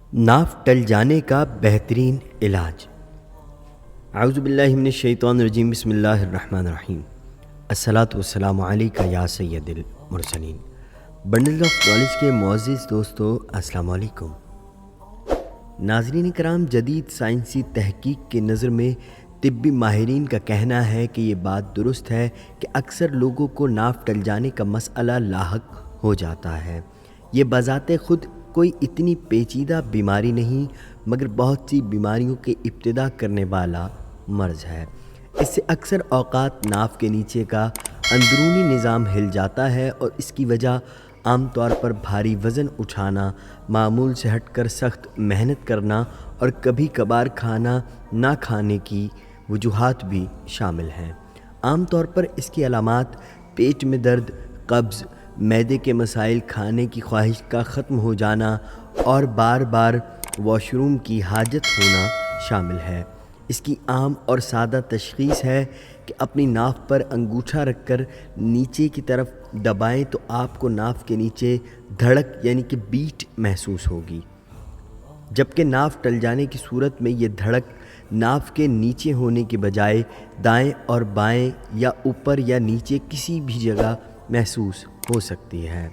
नाफ टल जाने का बेहतरीन इलाज। आऊज़ु बिल्लाहि मिनश शैतानिर रजीम, बिस्मिल्लाहिर रहमानिर रहीम। अस्सलातु वस्सलामु अलैका या सय्यदुल मुरसलीन। बंडल ऑफ नॉलेज के मुअज़्ज़िज़ दोस्तों, अस्सलामु अलैकुम। नाज़रीन कराम, जदीद साइंसी तहकीक की नज़र में तिब्बी माहिरीन का कहना है कि ये बात दुरुस्त है कि अक्सर लोगों को नाफ टल जाने का मसला लाहक हो जाता है। ये बज़ाते ख़ुद कोई इतनी पेचीदा बीमारी नहीं, मगर बहुत सी बीमारियों के इब्तिदा करने वाला मर्ज़ है। इससे अक्सर औक़ात नाफ के नीचे का अंदरूनी निज़ाम हिल जाता है और इसकी वजह आम तौर पर भारी वज़न उठाना, मामूल से हटकर सख्त मेहनत करना और कभी कभार खाना ना खाने की वजूहात भी शामिल हैं। आम तौर पर इसकी अलामात पेट में दर्द, कब्ज़, मैदे के मसाइल, खाने की ख्वाहिश का ख़त्म हो जाना और बार बार वॉशरूम की हाजत होना शामिल है। इसकी आम और सादा तशख़ीस है कि अपनी नाफ पर अंगूठा रखकर नीचे की तरफ दबाएं तो आपको नाफ के नीचे धड़क यानी कि बीट महसूस होगी, जबकि नाफ टल जाने की सूरत में ये धड़क नाफ के नीचे होने के बजाय दाएं और बाएं या ऊपर या नीचे किसी भी जगह महसूस हो सकती है।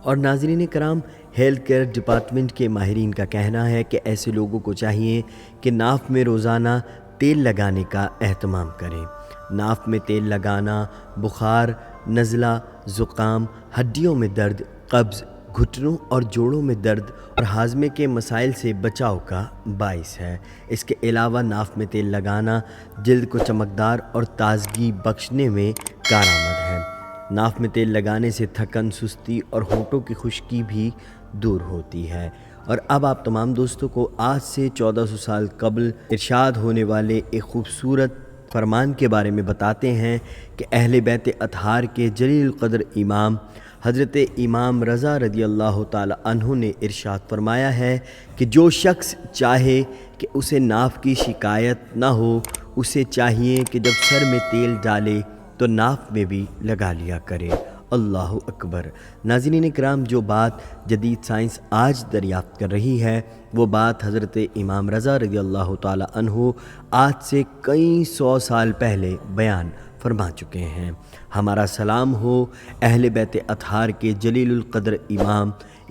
और नाज़रीन कराम, हेल्थ केयर डिपार्टमेंट के माहिरीन का कहना है कि ऐसे लोगों को चाहिए कि नाफ में रोज़ाना तेल लगाने का एहतमाम करें। नाफ में तेल लगाना बुखार, नज़ला, ज़ुकाम, हड्डियों में दर्द, कब्ज़, घुटनों और जोड़ों में दर्द और हाजमे के मसाइल से बचाव का बाइस है। इसके अलावा नाफ में तेल लगाना जल्द को चमकदार और ताज़गी बख्शने में कारआमद है। नाफ में तेल लगाने से थकन, सुस्ती और होंठों की खुश्की भी दूर होती है। और अब आप तमाम दोस्तों को आज से 1400 साल कबल इरशाद होने वाले एक खूबसूरत फरमान के बारे में बताते हैं कि अहले बैत अतहार के जलील क़द्र इमाम हज़रत इमाम रज़ा रज़ी अल्लाह ताला अन्हु ने इरशाद फरमाया है कि जो शख्स चाहे कि उसे नाफ की शिकायत ना हो, उसे चाहिए कि जब सर में तेल डाले तो नाफ में भी लगा लिया करे। अल्लाहु अकबर। नाज़रीन कराम, जो बात जदीद साइंस आज दरियाफ़्त कर रही है वो बात हज़रत इमाम रज़ा रज़ी अल्लाह ताला अन्हु आज से कई 100 साल पहले बयान फरमा चुके हैं। हमारा सलाम हो अहले बैत अतहार के जलीलुल क़द्र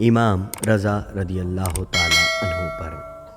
इमाम रज़ा रज़ी अल्लाह ताला अन्हु पर।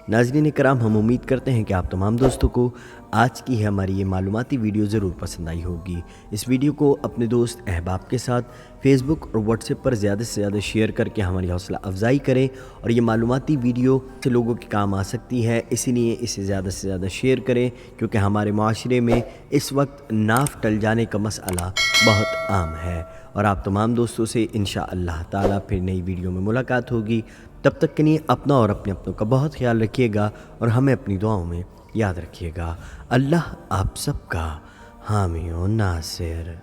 नाज़रीन कराम, हम उम्मीद करते हैं कि आप तमाम दोस्तों को आज की है हमारी ये मालूमाती वीडियो ज़रूर पसंद आई होगी। इस वीडियो को अपने दोस्त अहबाब के साथ फेसबुक और व्हाट्सएप पर ज़्यादा से ज़्यादा शेयर करके हमारी हौसला अफजाई करें। और ये मालूमाती वीडियो से लोगों के काम आ सकती है, इसीलिए इसे ज़्यादा से ज़्यादा शेयर करें, क्योंकि हमारे माशरे में इस वक्त नाफ टल जाने का मसला बहुत आम है। और आप तमाम दोस्तों से इंशाअल्लाह ताला फिर नई वीडियो में मुलाकात होगी। तब तक के लिए अपना और अपनों का बहुत ख्याल रखिएगा और हमें अपनी दुआओं में याद रखिएगा। अल्लाह आप सबका हामी और नासिर।